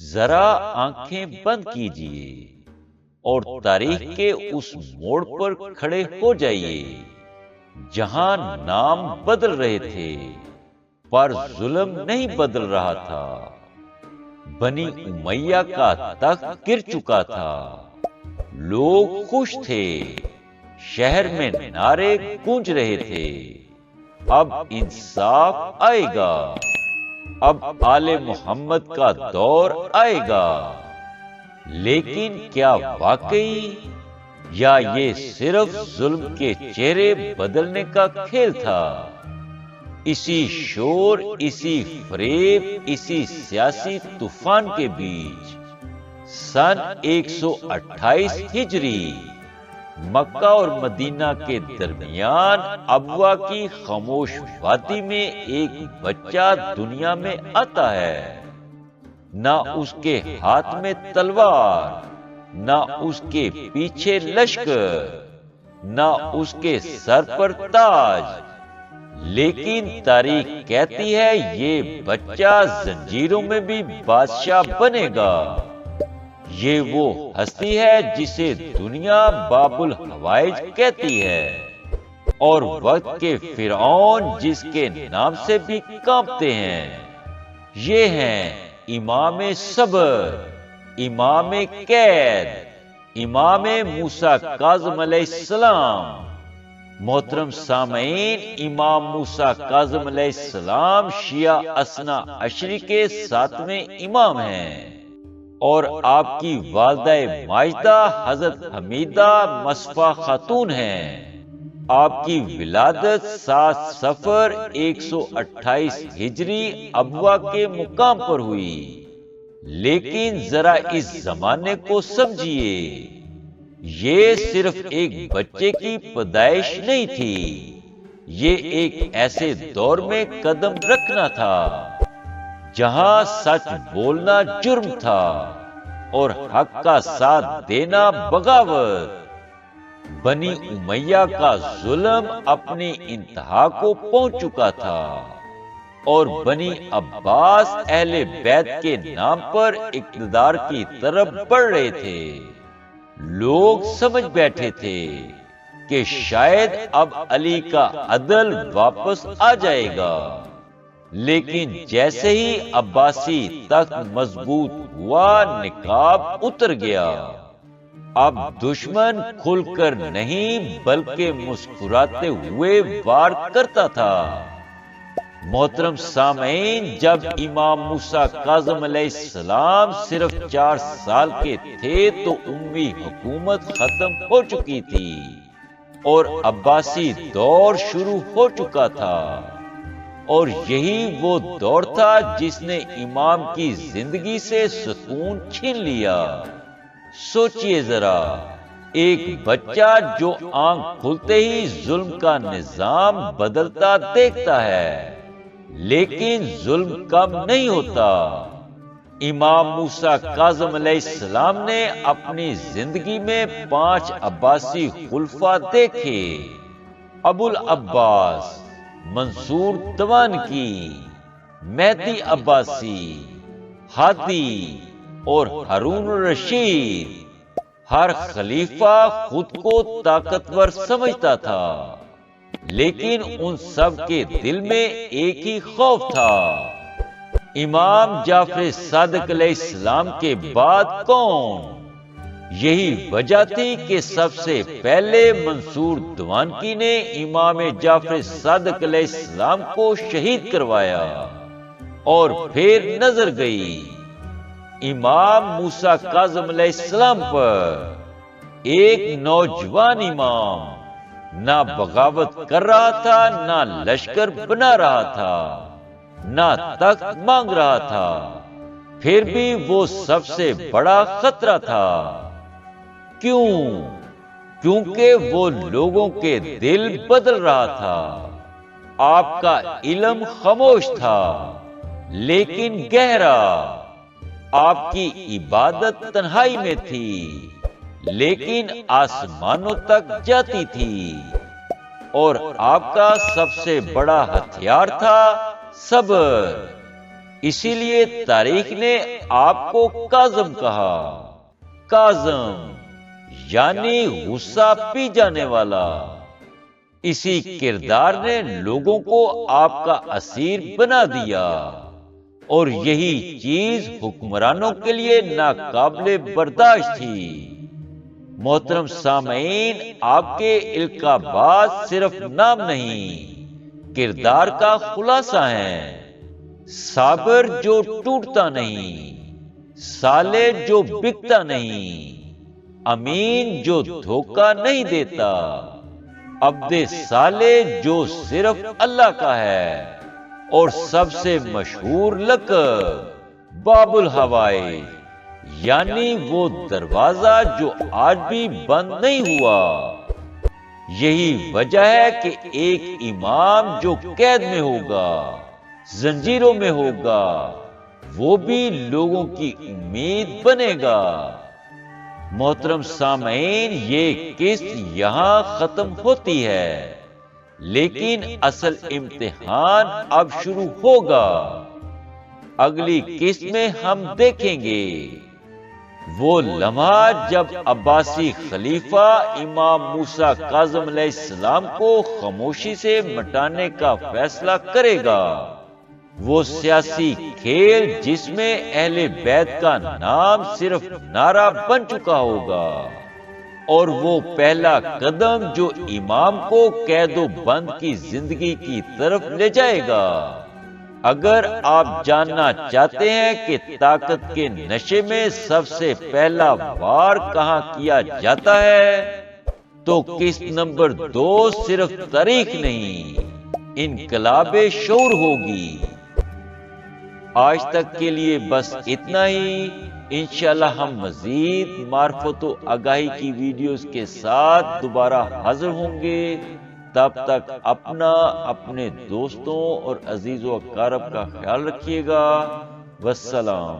ذرا آنکھیں بند کیجئے اور تاریخ کے اس موڑ پر کھڑے ہو جائیے جہاں نام بدل رہے تھے پر ظلم نہیں بدل رہا تھا۔ بنی امیہ کا تخت گر چکا تھا، لوگ خوش تھے، شہر میں نعرے گونج رہے تھے، اب انصاف آئے گا، اب آل محمد کا دور آئے گا۔ لیکن کیا واقعی یا یہ صرف ظلم کے چہرے بدلنے کا کھیل تھا؟ اسی شور، اسی فریب، اسی سیاسی طوفان کے بیچ سن 128 ہجری مکہ اور مدینہ کے درمیان ابوا کی خاموش وادی میں ایک بچہ دنیا میں آتا ہے۔ نہ اس کے ہاتھ میں تلوار، نہ اس کے پیچھے لشکر، نہ اس کے سر پر تاج، لیکن تاریخ کہتی ہے یہ بچہ زنجیروں میں بھی بادشاہ بنے گا۔ یہ وہ ہستی ہے جسے دنیا باب الحوائج کہتی ہے اور وقت کے فرعون جس کے نام سے بھی کانپتے ہیں۔ یہ ہیں امام صبر، امام قید، امام موسیٰ کاظم علیہ السلام۔ محترم سامعین، امام موسیٰ کاظم علیہ السلام شیعہ اثنا عشری کے 7ویں امام ہیں اور آپ کی والدہ ماجدہ حضرت حمیدہ مصفا خاتون ہیں۔ آپ کی ولادت 7 صفر 128 ہجری ابوا کے مقام پر ہوئی۔ لیکن ذرا اس زمانے کو سمجھیے، یہ صرف ایک بچے کی پیدائش نہیں تھی، یہ ایک ایسے دور میں قدم رکھنا تھا جہاں سچ بولنا جرم تھا اور حق کا ساتھ دینا بغاوت۔ بنی امیہ کا ظلم اپنی انتہا کو پہنچ چکا تھا اور بنی عباس اہل بیت کے نام پر اقتدار کی طرف بڑھ رہے تھے۔ لوگ سمجھ بیٹھے تھے کہ شاید اب علی کا عدل واپس آ جائے گا، لیکن جیسے ہی عباسی تخت مضبوط ہوا، نقاب اتر گیا۔ اب دشمن کھل کر نہیں بلکہ مسکراتے ہوئے وار کرتا تھا۔ محترم سامعین، جب امام موسیٰ کاظم علیہ السلام صرف 4 سال کے تھے تو اموی حکومت ختم ہو چکی تھی اور عباسی دور شروع ہو چکا تھا، اور یہی وہ دور تھا جس نے امام کی زندگی سے سکون چھین لیا۔ سوچئے ذرا، ایک بچہ جو آنکھ کھلتے ہی ظلم کا نظام بدلتا دیکھتا ہے، لیکن ظلم کم نہیں ہوتا۔ امام موسیٰ کاظم علیہ السلام نے اپنی زندگی میں 5 عباسی خلفاء دیکھے: ابو العباس، منصور دوانکی، مہدی عباسی، ہادی اور ہارون الرشید۔ ہر خلیفہ خود کو طاقتور سمجھتا تھا، لیکن ان سب کے دل میں ایک ہی خوف تھا: امام جعفر صادق علیہ السلام کے بعد کون؟ یہی وجہ تھی کہ سب سے پہلے منصور دوانکی نے امام جعفر صادق علیہ السلام کو شہید کروایا، اور پھر نظر گئی امام موسیٰ کاظم علیہ السلام پر۔ ایک نوجوان امام نہ بغاوت کر رہا تھا، نہ لشکر بنا رہا تھا، نہ تخت مانگ رہا تھا، پھر بھی وہ سب سے بڑا خطرہ تھا۔ کیوں؟ کیونکہ وہ لوگوں کے دل بدل رہا تھا۔ آپ کا علم خاموش تھا لیکن گہرا، آپ کی عبادت تنہائی میں تھی لیکن آسمانوں تک جاتی تھی، اور آپ کا سب سے بڑا ہتھیار تھا صبر۔ اسی لیے تاریخ نے آپ کو کاظم کہا۔ کاظم یعنی غصہ پی جانے والا۔ اسی کردار نے لوگوں کو آپ کا اسیر بنا دیا، اور یہی چیز حکمرانوں کے لیے ناقابل برداشت تھی۔ محترم سامعین، آپ کے القابات صرف نام نہیں، کردار کا خلاصہ ہیں۔ صابر جو ٹوٹتا نہیں، صالح جو بکتا نہیں، امین جو دھوکہ نہیں دیتا، عبد صالح جو صرف اللہ کا ہے، اور سب سے مشہور لقب باب الحوائج، یعنی وہ دروازہ جو آج بھی بند نہیں ہوا۔ یہی وجہ ہے کہ ایک امام جو قید میں ہوگا، زنجیروں میں ہوگا، وہ بھی لوگوں کی امید بنے گا۔ محترم سامعین، یہ قسط یہاں ختم ہوتی ہے، لیکن اصل امتحان اب شروع ہوگا۔ اگلی قسط میں ہم دیکھیں گے وہ لمحہ جب عباسی خلیفہ امام موسیٰ کاظم علیہ السلام کو خاموشی سے مٹانے کا فیصلہ کرے گا۔ وہ سیاسی کھیل جس میں اہل بیت کا نام صرف نعرہ بن چکا ہوگا، اور وہ پہلا قدم جو امام کو قید و بند کی زندگی کی طرف لے جائے گا۔ اگر آپ جاننا چاہتے ہیں کہ طاقت کے نشے میں سب سے پہلا وار کہاں کیا جاتا ہے، تو قسط نمبر 2 صرف تاریخ نہیں، انقلاب شعور ہوگی۔ آج تک کے لیے بس اتنا ہی۔ انشاءاللہ ہم مزید معرفت و آگاہی کی ویڈیوز کے ساتھ دوبارہ حاضر ہوں گے۔ تب تک اپنا، اپنے دوستوں اور عزیز و اقارب کا خیال رکھیے گا۔ والسلام۔